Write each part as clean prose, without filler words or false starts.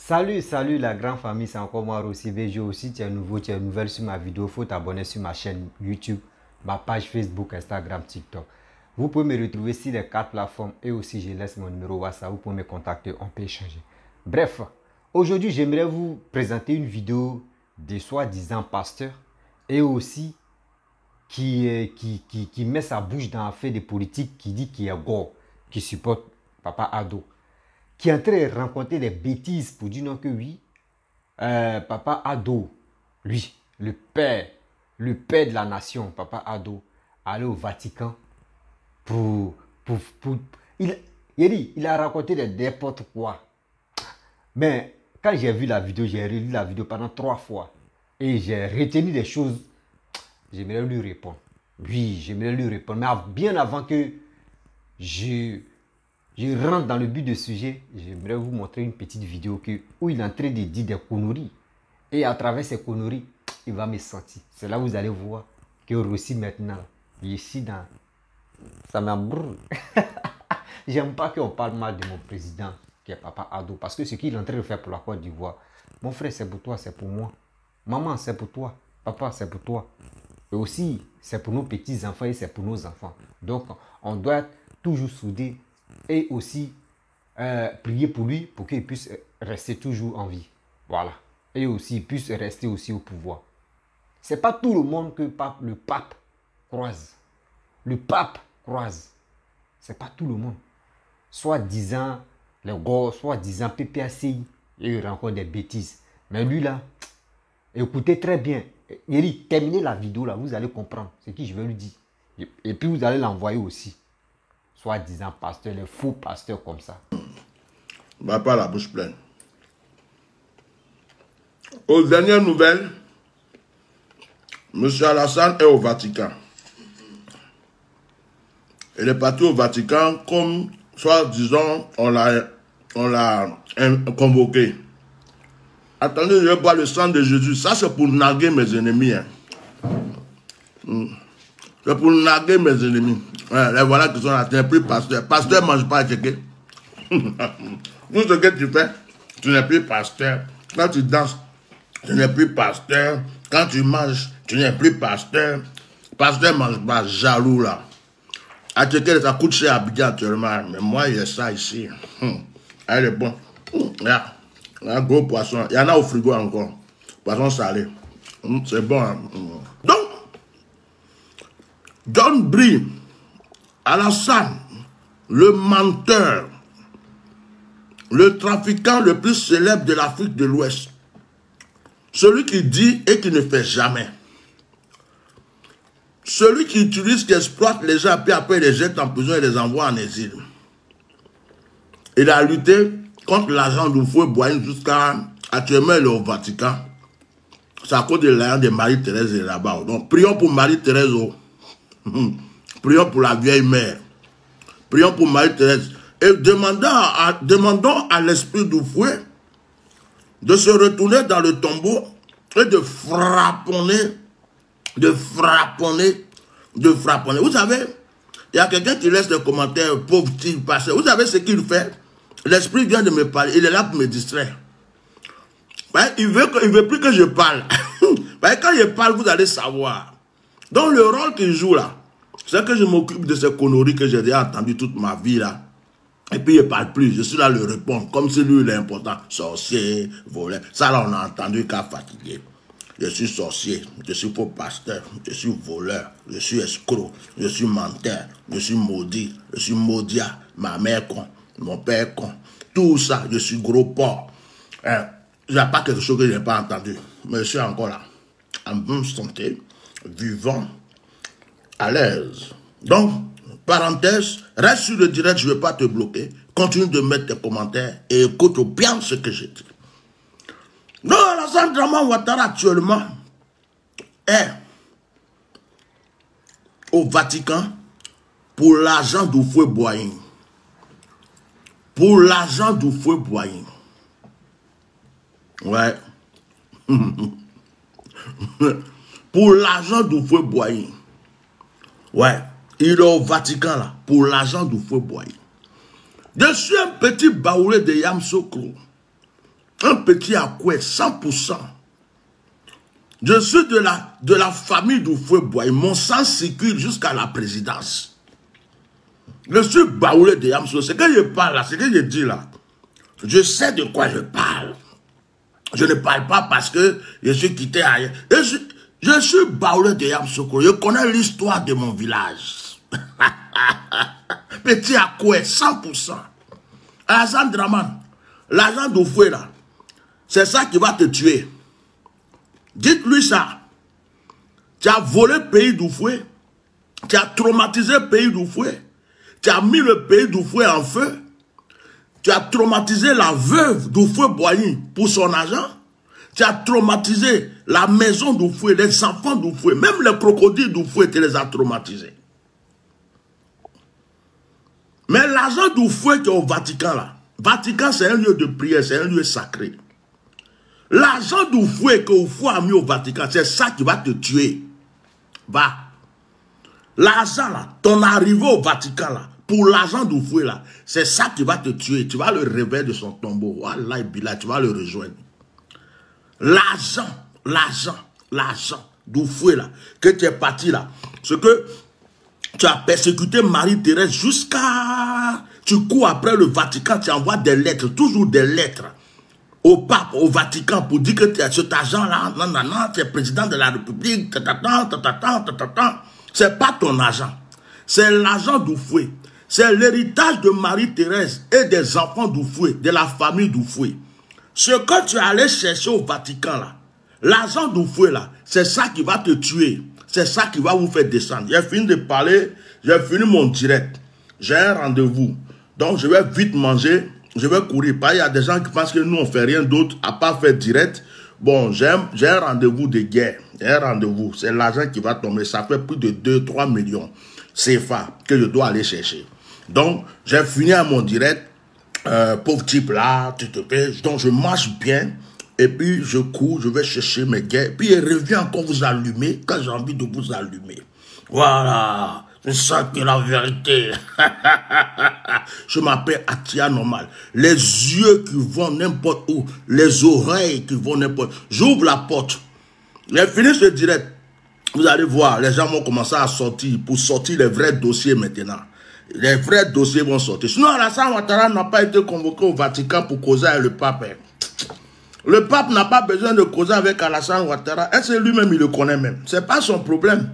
Salut la grande famille, c'est encore moi Rossi VG aussi. Tu es nouveau, tu es nouvelle sur ma vidéo, il faut t'abonner sur ma chaîne YouTube, ma page Facebook, Instagram, TikTok. Vous pouvez me retrouver sur les 4 plateformes et aussi je laisse mon numéro WhatsApp, vous pouvez me contacter, on peut échanger. Bref, aujourd'hui j'aimerais vous présenter une vidéo de soi-disant pasteur et aussi qui met sa bouche dans l'affaire des politiques, qui dit qu'il est gore, qui supporte Papa Ado, qui est en train de rencontrer des bêtises pour dire non que oui, Papa Ado, lui, le père de la nation, Papa Ado, allait au Vatican il a raconté n'importe quoi. Mais quand j'ai vu la vidéo, j'ai relu la vidéo pendant 3 fois et j'ai retenu des choses. J'aimerais lui répondre. Oui, j'aimerais lui répondre. Mais bien avant que je rentre dans le but du sujet, j'aimerais vous montrer une petite vidéo où il est en train de dire des conneries. Et à travers ces conneries, il va me sentir. C'est là où vous allez voir que Rossi maintenant, ici dans... Ça m'embrouille. J'aime pas qu'on parle mal de mon président, qui est Papa Ado. Parce que ce qu'il est en train de faire pour la Côte d'Ivoire, mon frère, c'est pour toi, c'est pour moi. Maman, c'est pour toi. Papa, c'est pour toi. Et aussi, c'est pour nos petits-enfants et c'est pour nos enfants. Donc, on doit être toujours soudés et aussi prier pour lui pour qu'il puisse rester toujours en vie. Voilà. Et aussi, il puisse rester aussi au pouvoir. Ce n'est pas tout le monde que le pape croise. Le pape croise. Ce n'est pas tout le monde. Soit disant les gosses, soit disant PPACI, et il rencontre des bêtises. Mais lui là, écoutez très bien. Il dit, terminez la vidéo là, vous allez comprendre ce que je vais lui dire. Et puis vous allez l'envoyer aussi. Soit disant pasteur, les faux pasteurs comme ça. Va pas la bouche pleine. Aux dernières nouvelles, M. Alassane est au Vatican. Il est parti au Vatican comme, soit disons, on l'a convoqué. Attendez, je vais boire le sang de Jésus. Ça, c'est pour narguer mes ennemis. Hein. C'est pour narguer mes ennemis. Ouais, les voilà qui sont là. Tu n'es plus pasteur. Pasteur ne mange pas à checker. Tout ce que tu fais, tu n'es plus pasteur. Quand tu danses, tu n'es plus pasteur. Quand tu manges, tu n'es plus pasteur. Pasteur ne mange pas, jaloux là. À checker, ça coûte cher à Abidjan actuellement. Mais moi, il y a ça ici. Elle est bon. Là. Un gros poisson. Il y en a au frigo encore. Poisson salé. C'est bon. Hein? Donc, John Brie, Alassane, le menteur, le trafiquant le plus célèbre de l'Afrique de l'Ouest, celui qui dit et qui ne fait jamais, celui qui utilise, qui exploite les gens, puis après les jette en prison et les envoie en exil. Il a lutté contre l'agent d'Oufoué Boigny jusqu'à actuellement il est au Vatican. C'est à cause de l'agent de Marie-Thérèse là-bas. Donc prions pour Marie-Thérèse. Prions pour la vieille mère. Prions pour Marie-Thérèse. Et demandons à l'esprit d'Oufoué de se retourner dans le tombeau et de frapponner. Vous savez, il y a quelqu'un qui laisse des commentaires, pauvre petit pasteur. Vous savez ce qu'il fait? L'esprit vient de me parler, il est là pour me distraire. Ouais, il veut plus que je parle. Ouais, quand je parle, vous allez savoir. Donc le rôle qu'il joue là, c'est que je m'occupe de ces conneries que j'ai déjà entendues toute ma vie là. Et puis il ne parle plus, je suis là à lui répondre, comme si lui il est important. Sorcier, voleur, ça là on a entendu qu'à fatiguer. Je suis sorcier, je suis faux pasteur, je suis voleur, je suis escroc, je suis menteur, je suis maudit, je suis maudit, ma mère con. Mon père con, tout ça, je suis gros porc. Il n'y a pas quelque chose que je n'ai pas entendu. Mais je suis encore là, en bonne santé, vivant, à l'aise. Donc, parenthèse, reste sur le direct, je ne vais pas te bloquer. Continue de mettre tes commentaires et écoute bien ce que j'ai dit. Non, Alassane Draman Ouattara actuellement est au Vatican pour l'agent d'Oufoué Boigny. Pour l'agent d'Oufoué Boigny. Ouais. Pour l'agent d'Oufoué Boigny. Ouais. Il est au Vatican là. Pour l'agent d'Oufoué Boigny. Je suis un petit baoulé de Yamsoukro. Un petit Akoué, 100%. Je suis de la famille d'Oufoué-Boigny. Mon sang circule jusqu'à la présidence. Je suis baoulé de Yamso. Ce que je parle là, ce que je dis là, je sais de quoi je parle. Je ne parle pas parce que je suis quitté ailleurs. Je suis baoulé de Yamsoko. Je connais l'histoire de mon village. Petit Akoué, 100%. Alassane Draman, l'argent d'Oufoué là, c'est ça qui va te tuer. Dites-lui ça. Tu as volé le pays d'Oufoué. Tu as traumatisé le pays d'Oufoué. Tu as mis le pays d'Oufoué en feu. Tu as traumatisé la veuve d'Oufoué-Boigny pour son argent. Tu as traumatisé la maison d'Oufoué, les enfants d'Oufoué. Même les crocodiles d'Oufoué, tu les as traumatisés. Mais l'argent d'Oufoué qui est au Vatican là, Vatican c'est un lieu de prière, c'est un lieu sacré. L'argent d'Oufoué que Oufoué a mis au Vatican, c'est ça qui va te tuer. Va. L'argent là, ton arrivée au Vatican là, pour l'argent d'Oufoué là, c'est ça qui va te tuer. Tu vas le réveiller de son tombeau. Wallah billah, tu vas le rejoindre. L'argent d'Oufoué là, que tu es parti là, ce que tu as persécuté Marie-Thérèse jusqu'à... Tu cours après le Vatican, tu envoies des lettres, toujours des lettres au pape, au Vatican, pour dire que tu as cet argent-là, non, tu es président de la République, c'est pas ton argent. C'est l'argent d'Oufoué. C'est l'héritage de Marie-Thérèse et des enfants d'Oufoué, de la famille d'Oufoué. Ce que tu es allé chercher au Vatican, là, l'argent d'Oufoué, là, c'est ça qui va te tuer. C'est ça qui va vous faire descendre. J'ai fini de parler, j'ai fini mon direct. J'ai un rendez-vous. Donc, je vais vite manger. Je vais courir. Il y a des gens qui pensent que nous, on ne fait rien d'autre à part faire direct. Bon, j'ai un rendez-vous de guerre. J'ai un rendez-vous. C'est l'argent qui va tomber. Ça fait plus de 2-3 millions CFA que je dois aller chercher. Donc, j'ai fini à mon direct. Pauvre type là, tu te pèses. Donc, je marche bien. Et puis, je cours, je vais chercher mes guerres. Puis, il revient encore vous allumer quand j'ai envie de vous allumer. Voilà. C'est ça qui est la vérité. Je m'appelle Atia Normal. Les yeux qui vont n'importe où. Les oreilles qui vont n'importe où. J'ouvre la porte. J'ai fini ce direct. Vous allez voir, les gens vont commencer à sortir pour sortir les vrais dossiers maintenant. Les vrais dossiers vont sortir. Sinon, Alassane Ouattara n'a pas été convoqué au Vatican pour causer avec le pape. Le pape n'a pas besoin de causer avec Alassane Ouattara. Et c'est lui-même, il le connaît même. C'est pas son problème.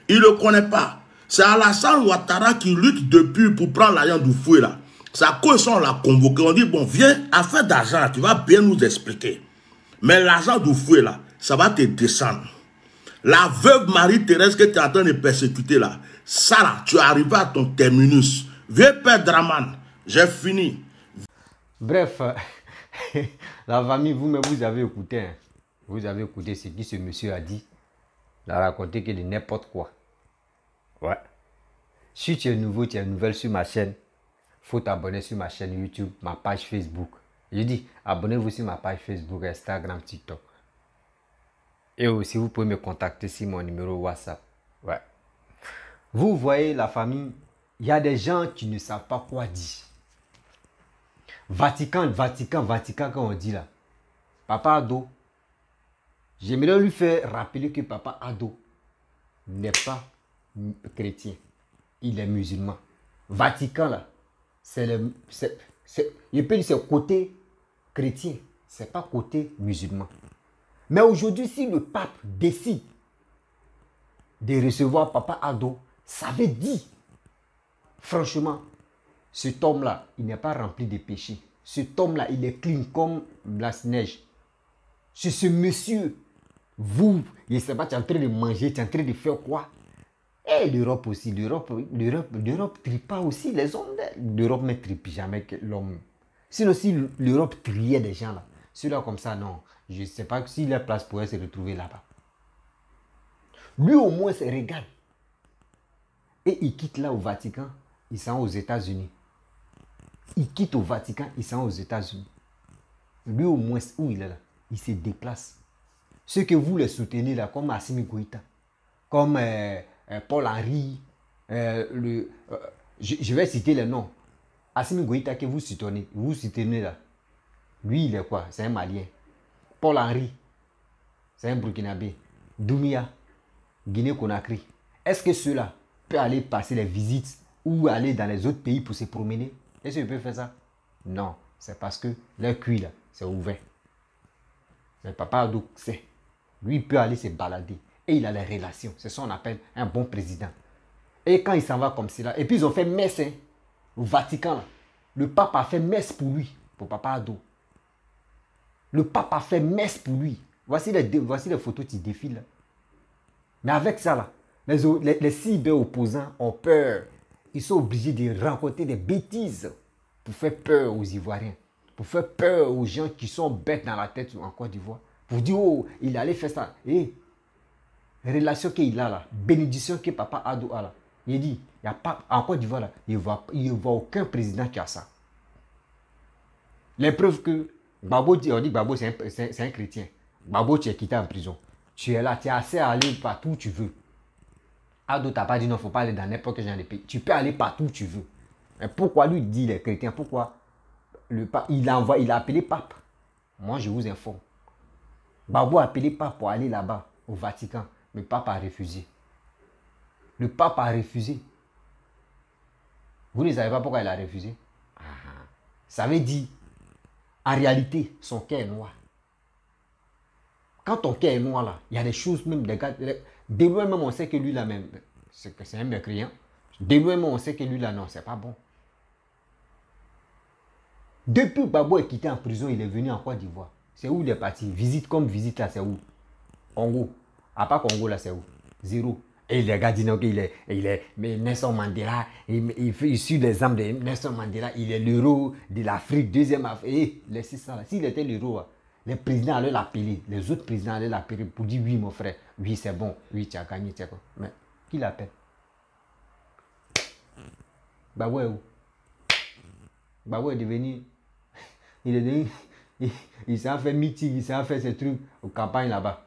Il ne le connaît pas. C'est Alassane Ouattara qui lutte depuis pour prendre l'argent d'Oufoué là. C'est à cause on l'a convoqué. On dit, bon, viens, affaire d'argent, tu vas bien nous expliquer. Mais l'argent d'Oufoué là, ça va te descendre. La veuve Marie-Thérèse que tu es en train de persécuter là, ça là, tu es arrivé à ton terminus. Viens, Père Draman, j'ai fini. Bref, la famille, vous-même, vous avez écouté. Hein. Vous avez écouté ce que ce monsieur a dit. Il a raconté que de n'importe quoi. Ouais. Si tu es nouveau, tu es nouvelle sur ma chaîne, il faut t'abonner sur ma chaîne YouTube, ma page Facebook. Je dis, abonnez-vous sur ma page Facebook, Instagram, TikTok. Et aussi, vous pouvez me contacter sur mon numéro WhatsApp. Ouais. Vous voyez la famille, il y a des gens qui ne savent pas quoi dire. Vatican, quand on dit là. Papa Ado, j'aimerais lui faire rappeler que Papa Ado n'est pas chrétien. Il est musulman. Vatican là, je peux dire c'est côté chrétien, c'est pas côté musulman. Mais aujourd'hui, si le pape décide de recevoir Papa Ado, ça veut dire, franchement, cet homme-là, il n'est pas rempli de péchés. Cet homme-là, il est clean comme Blanche-Neige. C'est ce monsieur, vous, je ne sais pas, tu es en train de manger, tu es en train de faire quoi? Et l'Europe aussi, l'Europe trie pas aussi les hommes. L'Europe ne trie jamais l'homme. Sinon, si l'Europe triait des gens là, celui-là comme ça, non. Je ne sais pas si la place pourrait se retrouver là-bas. Lui au moins se régale. Et il quitte là au Vatican, il s'en va aux États-Unis. Il quitte au Vatican, il s'en va aux États-Unis. Lui au moins, où il est là, il se déplace. Ceux que vous les soutenez là, comme Assimi Goïta, comme Paul-Henri, je vais citer les noms. Assimi Goïta que vous soutenez là. Lui, il est quoi? C'est un Malien. Paul Henry, c'est un Burkinabé. Doumbia, Guinée-Conakry. Est-ce que ceux-là peuvent aller passer les visites ou aller dans les autres pays pour se promener? Est-ce qu'ils peuvent faire ça? Non, c'est parce que leur cuit là, c'est ouvert. Mais Papa Addo sait. Lui, il peut aller se balader. Et il a les relations. C'est ça qu'on appelle un bon président. Et quand il s'en va comme cela, et puis ils ont fait messe hein, au Vatican. Là. Le pape a fait messe pour lui, pour Papa Addo. Le pape a fait messe pour lui. Voici les photos qui défilent. Là. Mais avec ça, là, les cyber-opposants ont peur. Ils sont obligés de raconter des bêtises pour faire peur aux Ivoiriens. Pour faire peur aux gens qui sont bêtes dans la tête en Côte d'Ivoire. Pour dire, oh, il allait faire ça. Et relation qu'il a là, bénédiction que Papa Addo a là. Il dit, il y a pas, en Côte d'Ivoire là, il n'y a aucun président qui a ça. Les preuves que Gbagbo, on dit que Gbagbo c'est un chrétien. Gbagbo, tu es quitté en prison. Tu es là, tu as assez à aller partout où tu veux. Addo t'a pas dit non, il ne faut pas aller dans n'importe quel genre de pays. Tu peux aller partout où tu veux. Mais pourquoi lui dit les chrétiens? Pourquoi le pape, il a appelé pape. Moi, je vous informe. Gbagbo a appelé pape pour aller là-bas, au Vatican. Mais le pape a refusé. Le pape a refusé. Vous ne savez pas pourquoi il a refusé? Ça veut dire, en réalité, son cœur est noir. Quand ton cœur est noir, là, il y a des choses même, des gars, de loin même, on sait que lui, là, même, c'est un mécréant. De loin même, on sait que lui, là, non, c'est pas bon. Depuis que Gbagbo est quitté en prison, il est venu en Côte d'Ivoire. C'est où il est parti? Visite comme visite, là, c'est où? Congo. À part Congo, là, c'est où? Zéro. Et les gars disent qu'il mais Nelson Mandela, il suit les âmes de Nelson Mandela, il est l'héros de l'Afrique, deuxième Afrique. Et laissez ça là. S'il était l'héros, les présidents allaient l'appeler, les autres présidents allaient l'appeler pour dire oui, mon frère, oui, c'est bon, oui, tu as gagné, tu sais quoi. Mais qui l'appelle? Gbagbo est où? Gbagbo est devenu. Il est devenu. Il s'est fait meeting, il s'est fait ces trucs aux campagnes là-bas.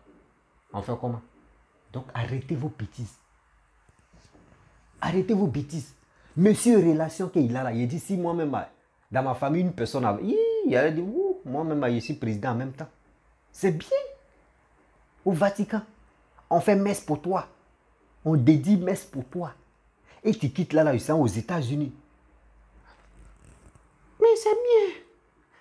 On fait comment? Donc arrêtez vos bêtises. Arrêtez vos bêtises. Monsieur relation qu'il a là, il dit si moi-même, dans ma famille, une personne a... Il a dit, moi-même, je suis président en même temps. C'est bien. Au Vatican, on fait messe pour toi. On dédie messe pour toi. Et tu quittes là, ils sont aux États-Unis. Mais c'est bien.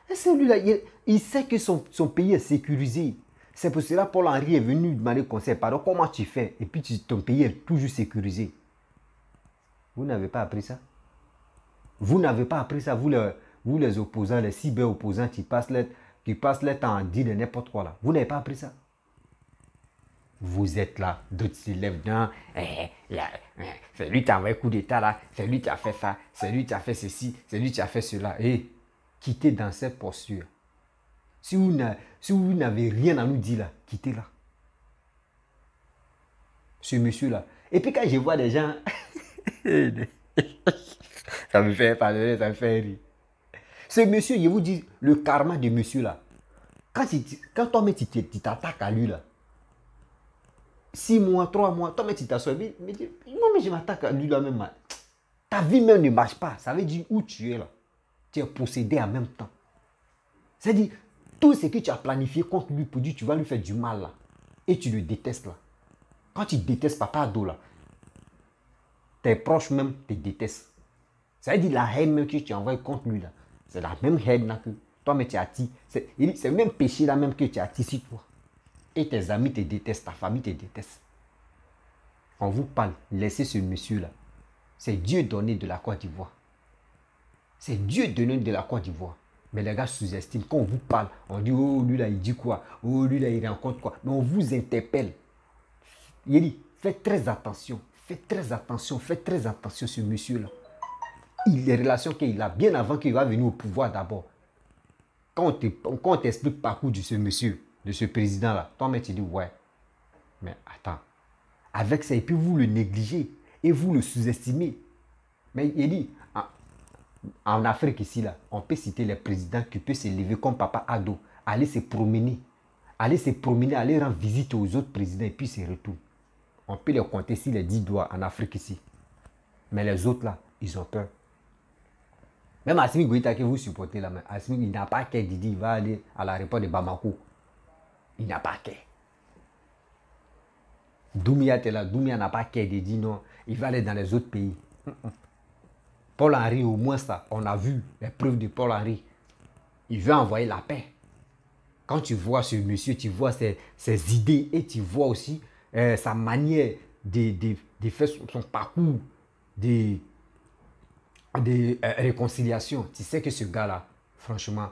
Et celui-là, il sait que son pays est sécurisé. C'est pour cela que Paul Henry est venu demander conseil. Pardon, comment tu fais? Et puis ton pays est toujours sécurisé. Vous n'avez pas appris ça? Vous n'avez pas appris ça, vous les opposants, les cyber-opposants qui passent le temps à dire de n'importe quoi là. Vous n'avez pas appris ça? Vous êtes là, d'autres s'élèvent dans, c'est lui qui a envoyé coup d'état là, c'est lui qui a fait ça, c'est lui qui a fait ceci, c'est lui qui a fait cela. Et quittez dans cette posture. Si vous n'avez rien à nous dire là, quittez là. Ce monsieur là. Et puis quand je vois des gens, ça me fait parler, ça me fait rire. Ce monsieur, je vous dis, le karma de monsieur là, quand toi-même tu t'attaques à lui là, 6 mois, 3 mois, toi-même tu t'assois, mais moi je m'attaque à lui là même. Ta vie même ne marche pas. Ça veut dire où tu es là. Tu es possédé en même temps. C'est-à-dire, tout ce que tu as planifié contre lui pour dire tu vas lui faire du mal là, et tu le détestes là. Quand tu détestes Papa Addo là, tes proches même te détestent. Ça veut dire la haine même que tu envoies contre lui là, c'est la même haine là que toi mais tu attires. C'est le même péché là même que tu attires sur toi. Et tes amis te détestent, ta famille te déteste. On vous parle, laissez ce monsieur là. C'est Dieu donné de la Côte d'Ivoire. C'est Dieu donné de la Côte d'Ivoire. Mais les gars sous-estiment. Quand on vous parle, on dit, oh lui là il dit quoi? Oh lui là il rencontre quoi? Mais on vous interpelle. Il dit, faites très attention. Faites très attention. Faites très attention ce monsieur là. Les relations qu'il a bien avant qu'il va venir au pouvoir d'abord. Quand on t'explique le parcours de ce monsieur, de ce président là, toi-même tu dis, ouais. Mais attends. Avec ça, et puis vous le négligez. Et vous le sous-estimez. Mais il dit, en Afrique ici, là, on peut citer les présidents qui peuvent s'élever comme Papa Addo, aller se promener, aller rendre visite aux autres présidents et puis se retournent. On peut les compter sur les 10 doigts en Afrique ici. Mais les autres là, ils ont peur. Même Assimi Goïta que vous supportez là, mais Assimi, il n'a pas qu'à Didi, il va aller à l'aéroport de Bamako. Il n'a pas qu'à. Doumia est là, Doumia n'a pas qu'à Didi, non. Il va aller dans les autres pays. Paul Henry, au moins ça, on a vu les preuves de Paul Henry. Il veut envoyer la paix. Quand tu vois ce monsieur, tu vois ses idées et tu vois aussi sa manière de faire son parcours de réconciliation. Tu sais que ce gars-là, franchement,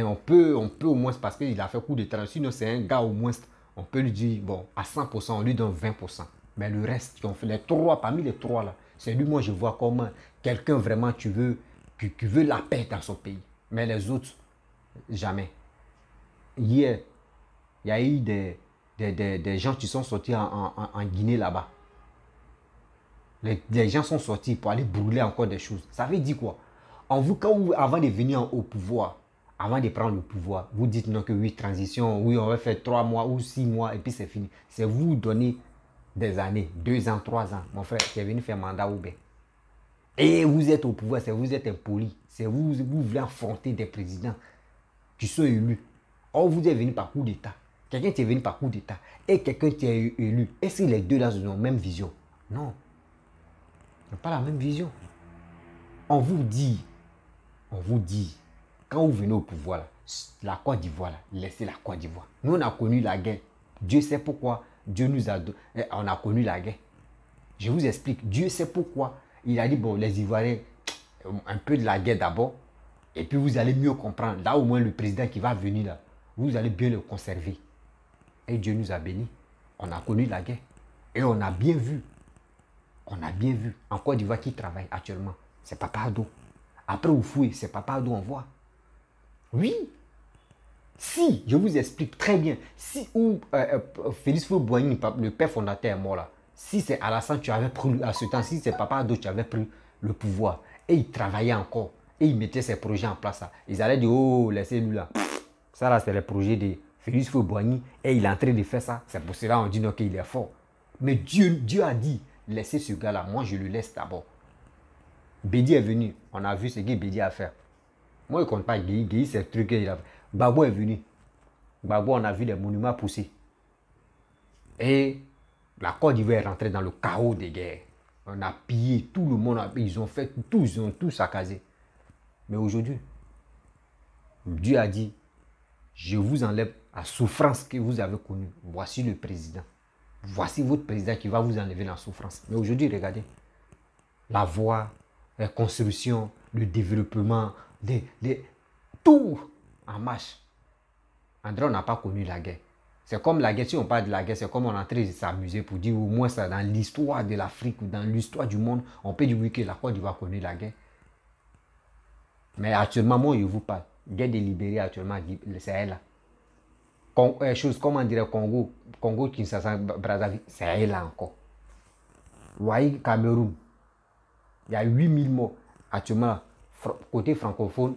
on peut au moins, parce qu'il a fait coup de temps, sinon c'est un gars au moins, on peut lui dire, bon, à 100%, on lui donne 20%. Mais le reste, qui ont fait les trois, parmi les trois là, c'est lui, moi je vois comme quelqu'un vraiment qui veut la paix dans son pays. Mais les autres, jamais. Hier, il y a eu des gens qui sont sortis en Guinée là-bas. Les gens sont sortis pour aller brûler encore des choses. Ça veut dire quoi? Avant de venir au pouvoir, avant de prendre le pouvoir, vous dites non que oui, transition, oui, on va faire 3 mois ou 6 mois et puis c'est fini. C'est vous donner des années, 2 ans, 3 ans, mon frère, qui est venu faire mandat ou bien. Et vous êtes au pouvoir, c'est vous êtes impoli. C'est vous voulez affronter des présidents qui sont élus. Or, vous êtes venu par coup d'État. Quelqu'un qui est venu par coup d'État et quelqu'un qui est élu. Est-ce que les deux là ont la même vision? Non. Ils n'ont pas la même vision. On vous dit, quand vous venez au pouvoir, là, la Côte d'Ivoire, laissez la Côte d'Ivoire. Nous, on a connu la guerre. Dieu sait pourquoi Dieu nous a... On a connu la guerre. Je vous explique. Dieu sait pourquoi. Il a dit, bon, les Ivoiriens, un peu de la guerre d'abord, et puis vous allez mieux comprendre. Là, au moins, le président qui va venir, là, vous allez bien le conserver. Et Dieu nous a bénis. On a connu la guerre. Et on a bien vu. On a bien vu. En Côte d'Ivoire qui travaille actuellement, c'est Papa Ado. Après Oufoué, c'est Papa Ado, on voit. Oui. Si, je vous explique très bien, si Félix Faure-Boigny, le père fondateur est mort là, si c'est Alassane, tu avais pris, à ce temps, si c'est Papa Ado, tu avais pris le pouvoir, et il travaillait encore, et il mettait ses projets en place là, ils allaient dire, oh, laissez-lui là. Ça là, c'est le projet de Félix Faure-Boigny, et il est en train de faire ça, c'est pour cela qu'on dit non qu'il est fort. Mais Dieu a dit, laissez ce gars là, moi je le laisse d'abord. Bédi est venu, on a vu ce que Bédi a fait. Moi, je ne compte pas Guy, c'est le truc qu'il a fait. Gbagbo est venu. Gbagbo, on a vu les monuments pousser. Et la Côte d'Ivoire est rentrée dans le chaos des guerres. On a pillé, tout le monde, ils ont fait tout, ils ont tout saccagé. Mais aujourd'hui, Dieu a dit, je vous enlève la souffrance que vous avez connue. Voici le président. Voici votre président qui va vous enlever la souffrance. Mais aujourd'hui, regardez, la voie, la construction, le développement, tout en marche. André, on n'a pas connu la guerre. C'est comme la guerre, si on parle de la guerre, c'est comme on est en train de s'amuser pour dire au moins ça, dans l'histoire de l'Afrique ou dans l'histoire du monde, on peut dire oui que la Côte d'Ivoire connaît la guerre. Mais actuellement, moi, je vous parle. Guerre délibérée actuellement, c'est elle là. Chose comme on dirait Congo, Kinshasa, Brazzaville, c'est elle là encore. Voyez, Cameroun, il y a 8000 morts actuellement. Côté francophone,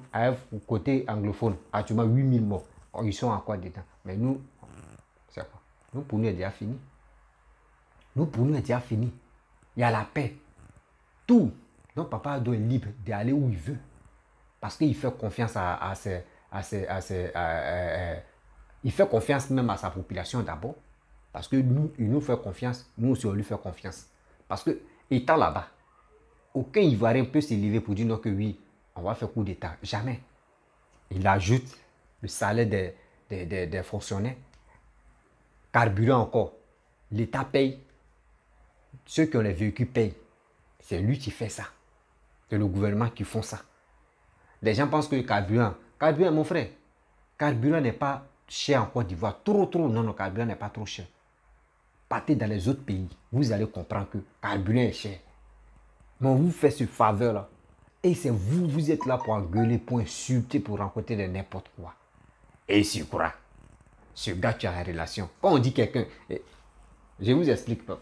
côté anglophone, actuellement 8000 morts. Ils sont encore dedans. Mais nous, c'est quoi? Nous, pour nous, c'est déjà fini. Nous, pour nous, c'est déjà fini. Il y a la paix. Tout. Donc, Papa doit être libre d'aller où il veut. Parce qu'il fait confiance il fait confiance même à sa population d'abord. Parce que nous, il nous fait confiance. Nous aussi, on lui fait confiance. Parce que, étant là-bas, aucun Ivoirien peut s'élever pour dire non que oui, on va faire coup d'État. Jamais. Il ajoute le salaire des fonctionnaires. Carburant encore. L'État paye. Ceux qui ont les véhicules payent. C'est lui qui fait ça. C'est le gouvernement qui font ça. Les gens pensent que le carburant, mon frère, carburant n'est pas cher en Côte d'Ivoire. Trop. Non, le carburant n'est pas trop cher. Partez dans les autres pays. Vous allez comprendre que le carburant est cher. Mais on vous fait ce faveur-là. Et c'est vous êtes là pour engueuler, pour insulter, pour rencontrer de n'importe quoi. Et si quoi, ce gars, tu as une relation. Quand on dit quelqu'un, je vous explique pas.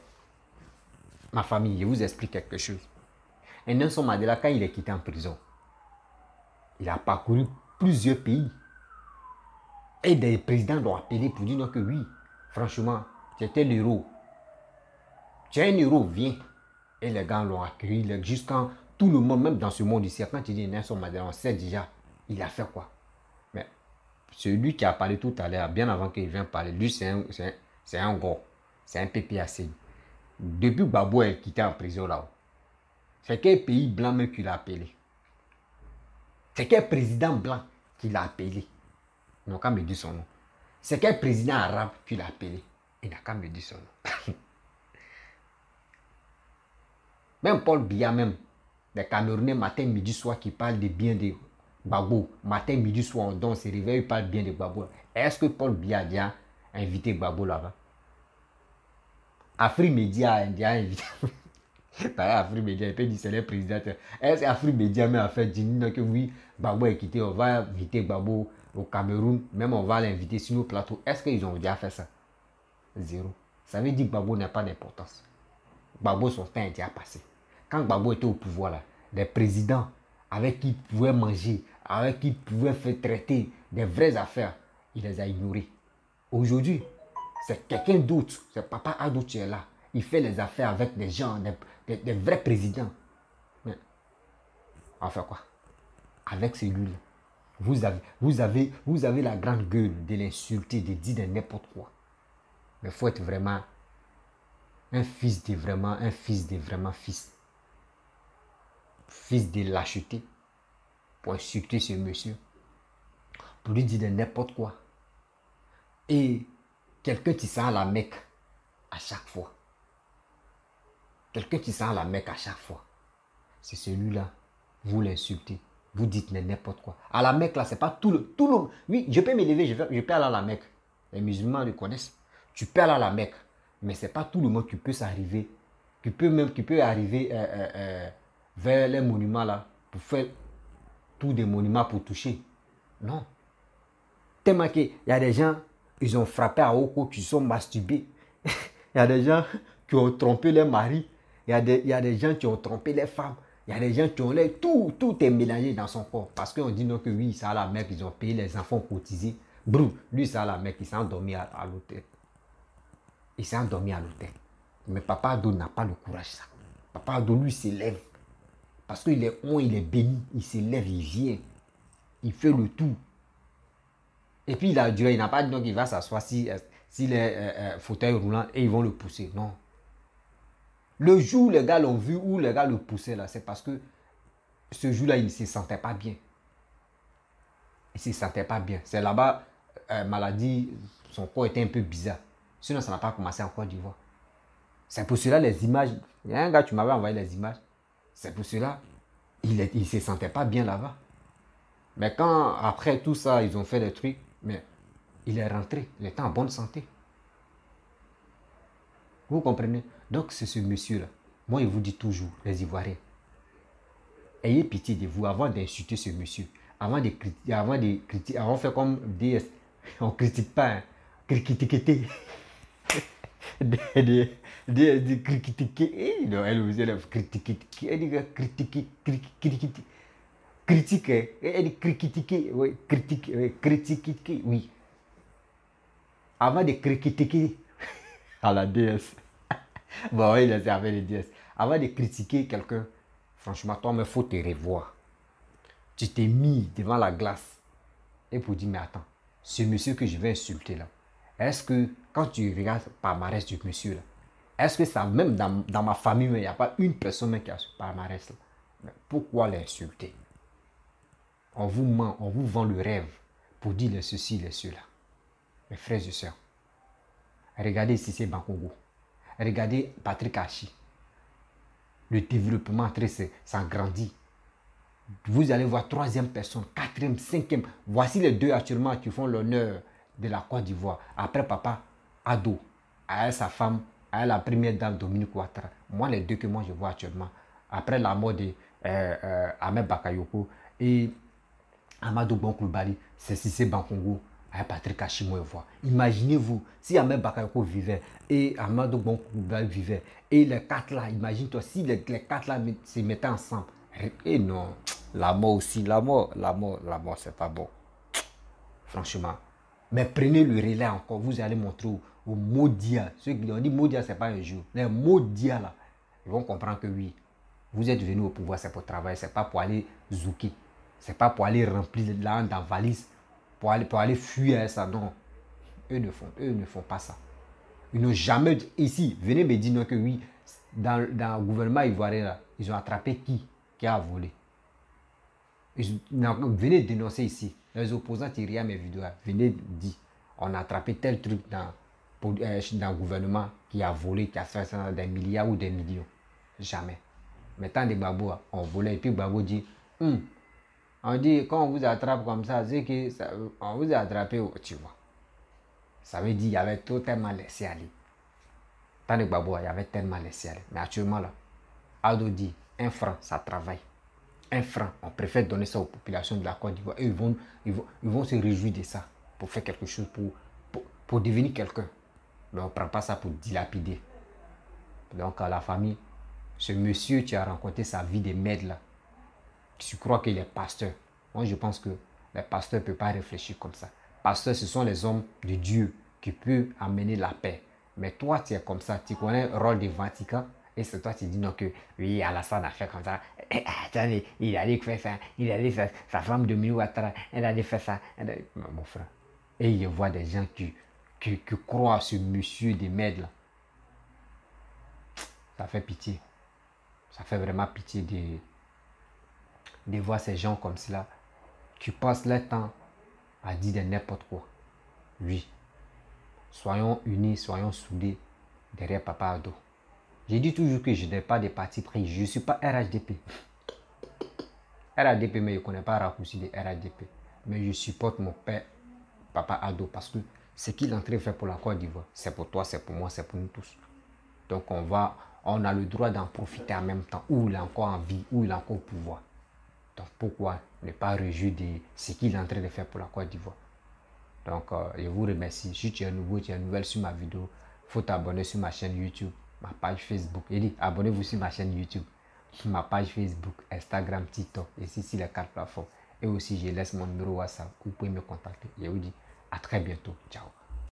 Ma famille, je vous explique quelque chose. Et Nelson Mandela, quand il est quitté en prison, il a parcouru plusieurs pays. Et des présidents l'ont appelé pour dire non que oui, franchement, c'était l'héros. Tu es un héros, viens. Et les gars l'ont accueilli jusqu'en tout le monde, même dans ce monde ici, quand tu dis Nelson Mandela, on sait déjà, il a fait quoi. Mais celui qui a parlé tout à l'heure, bien avant qu'il vienne parler, lui, c'est un gros, c'est un PPAC. Depuis que Gbagbo est quitté en prison là-haut, c'est quel pays blanc même qui l'a appelé? C'est quel président blanc qui l'a appelé? Il n'a qu'à me dire son nom. C'est quel président arabe qui l'a appelé? Il n'a qu'à me dire son nom. Même Paul Biya, même, les Camerounais, matin, midi, soir, qui parlent de bien de Gbagbo. Matin, midi, soir, on donne, se réveille, il parle bien de Gbagbo. Est-ce que Paul Biya a déjà invité Gbagbo là-bas? Afrique Média a déjà invité. Afrique Média, il peut dire c'est le président. Est-ce qu'Afrique Média m'a fait dire que oui, Gbagbo est quitté, on va inviter Gbagbo au Cameroun, même on va l'inviter sur nos plateaux. Est-ce qu'ils ont déjà fait ça? Zéro. Ça veut dire que Gbagbo n'a pas d'importance. Gbagbo, son temps est déjà passé. Quand Gbagbo était au pouvoir, là, des présidents avec qui il pouvait manger, avec qui il pouvait faire traiter des vraies affaires, il les a ignorés. Aujourd'hui, c'est quelqu'un d'autre, c'est Papa Addo qui est là. Il fait les affaires avec des gens, des vrais présidents. Mais on fait quoi? Avec celui-là, vous avez la grande gueule de l'insulter, de dire de n'importe quoi. Mais il faut être vraiment un fils de vraiment fils. Fils de lâcheté pour insulter ce monsieur. Pour lui dire de n'importe quoi. Et quelqu'un qui sent la Mecque à chaque fois. Quelqu'un qui sent la Mecque à chaque fois. C'est celui-là. Vous l'insultez. Vous dites n'importe quoi. À la Mecque, là, c'est pas tout le... Oui, je peux m'élever, je peux aller à la Mecque. Les musulmans le connaissent. Tu peux aller à la Mecque. Mais c'est pas tout le monde qui peut s'arriver. Qui peut arriver vers les monuments là. Pour faire tous des monuments pour toucher. Non. Tellement qu'il y a des gens, ils ont frappé à Oko, qui sont masturbés. Il y a des gens qui ont trompé leurs maris. Il y a des gens qui ont trompé les femmes. Il y a des gens qui ont l'air, tout est mélangé dans son corps. Parce qu'on dit non que oui, ça à la Mecque, ils ont payé les enfants cotisés. Brou, lui, ça à la Mecque, il s'est endormi à l'hôtel. Il s'est endormi à l'hôtel. Mais Papa Addo n'a pas le courage, ça. Papa Addo, lui, s'élève. Parce qu'il est bon, il est béni. Il s'élève, il vient. Il fait le tout. Et puis, il a duré, il n'a pas dit donc qu'il va s'asseoir si les fauteuils roulants et ils vont le pousser. Non. Le jour où les gars l'ont vu, où les gars le poussaient là, c'est parce que ce jour-là, il ne se sentait pas bien. Il ne se sentait pas bien. C'est là-bas, maladie, son corps était un peu bizarre. Sinon, ça n'a pas commencé en Côte d'Ivoire. C'est pour cela les images. Il y a un gars, tu m'avais envoyé les images. C'est pour cela, il ne se sentait pas bien là-bas. Mais quand, après tout ça, ils ont fait des trucs, mais il est rentré. Il était en bonne santé. Vous comprenez? Donc, c'est ce monsieur-là. Moi, il vous dit toujours, les Ivoiriens, ayez pitié de vous avant d'insulter ce monsieur. Avant de critiquer, avant de faire comme DS. On ne critique pas, hein. Critiquer. de critiquer. Elle aussi, elle critiquer. Elle dit critiquer. Elle dit critiquer. Oui, critiquer. Oui. Avant de critiquer à la DS. Bon, il a servi les DS. Avant de critiquer quelqu'un, franchement, toi, il faut te revoir. Tu t'es mis devant la glace et pour dire, mais attends, ce monsieur que je vais insulter là, est-ce que quand tu regardes le palmarès du monsieur là, est-ce que ça, même dans ma famille, il n'y a pas une personne qui a ce palmarès là? Mais pourquoi l'insulter? On vous ment, on vous vend le rêve pour dire les ceci, les cela. Mes frères et sœurs, regardez Cissé Bankogo. Regardez Patrick Hachi. Le développement entre s'agrandit. Vous allez voir troisième personne, quatrième, cinquième. Voici les deux actuellement qui font l'honneur de la Côte d'Ivoire. Après Papa Addo, à sa femme, à la première dame Dominique Ouattara. Moi, les deux que moi je vois actuellement. Après la mort de Ahmed Bakayoko et Amadou Bon Coulibaly, c'est Cissé Bankogo. Avec Patrick Hachi, moi, voir. Imaginez-vous, si Ahmed Bakayoko vivait et Amadou Bon Coulibaly vivait, et les quatre là, imagine-toi, si les quatre là se mettaient ensemble. Et non, la mort aussi, la mort, c'est pas bon. Franchement. Mais prenez le relais encore, vous allez montrer aux Maudia. Ceux qui ont dit Maudia, c'est pas un jour. Les Maudia là, ils vont comprendre que oui, Vous êtes venu au pouvoir, c'est pour travailler, c'est pas pour aller zouker. C'est pas pour aller remplir l'argent dans la valise, pour aller fuir ça. Non, eux ne font pas ça. Ils n'ont jamais ici. Venez me dire non que oui, dans le gouvernement ivoirien, là, ils ont attrapé qui a volé. Venez dénoncer ici. Les opposants qui regardent mes vidéos, venez dire on a attrapé tel truc dans le gouvernement qui a volé, qui a fait ça des milliards ou des millions. Jamais. Mais tant de babos, on volait et puis Babo dit on dit quand on vous attrape comme ça, c'est que on vous a attrapé, tu vois. Ça veut dire qu'il y avait tellement laissé aller. Tant de babos, il y avait tellement laissé aller. Mais actuellement là, Ado dit 1 franc, ça travaille. 1 franc, on préfère donner ça aux populations de la Côte d'Ivoire. Ils vont se réjouir de ça pour faire quelque chose, pour devenir quelqu'un. Mais on ne prend pas ça pour dilapider. Donc à la famille, ce monsieur, tu as rencontré sa vie de merde là. Tu crois qu'il est pasteur. Moi je pense que les pasteurs ne peuvent pas réfléchir comme ça. Pasteurs, ce sont les hommes de Dieu qui peuvent amener la paix. Mais toi, tu es comme ça. Tu connais le rôle du Vatican. Et c'est toi qui dis non que oui, Alassane a fait comme ça. Attendez, il allait faire ça. Il allait faire sa femme de Miou Ouattara. Elle allait faire ça. Mon frère. Et il voit des gens qui croient à ce monsieur de merde là. Ça fait pitié. Ça fait vraiment pitié de voir ces gens comme cela qui passent leur temps à dire de n'importe quoi. Oui. Soyons unis, soyons soudés derrière Papa Ado. J'ai dit toujours que je n'ai pas de parti pris. Je ne suis pas RHDP. RHDP, mais je ne connais pas le raccourci de RHDP. Mais je supporte mon père, Papa Ado, parce que ce qu'il est en train de faire pour la Côte d'Ivoire, c'est pour toi, c'est pour moi, c'est pour nous tous. Donc on a le droit d'en profiter en même temps, où il est encore en vie, où il est encore au pouvoir. Donc pourquoi ne pas réjouir de ce qu'il est en train de faire pour la Côte d'Ivoire? Donc je vous remercie. Si tu es nouveau, tu es nouvelle sur ma vidéo, il faut t'abonner sur ma chaîne YouTube, ma page Facebook. Et dit, abonnez-vous sur ma chaîne YouTube, ma page Facebook, Instagram, TikTok, et ici les 4 plateformes. Et aussi, je laisse mon numéro WhatsApp, vous pouvez me contacter. Je vous dis à très bientôt. Ciao.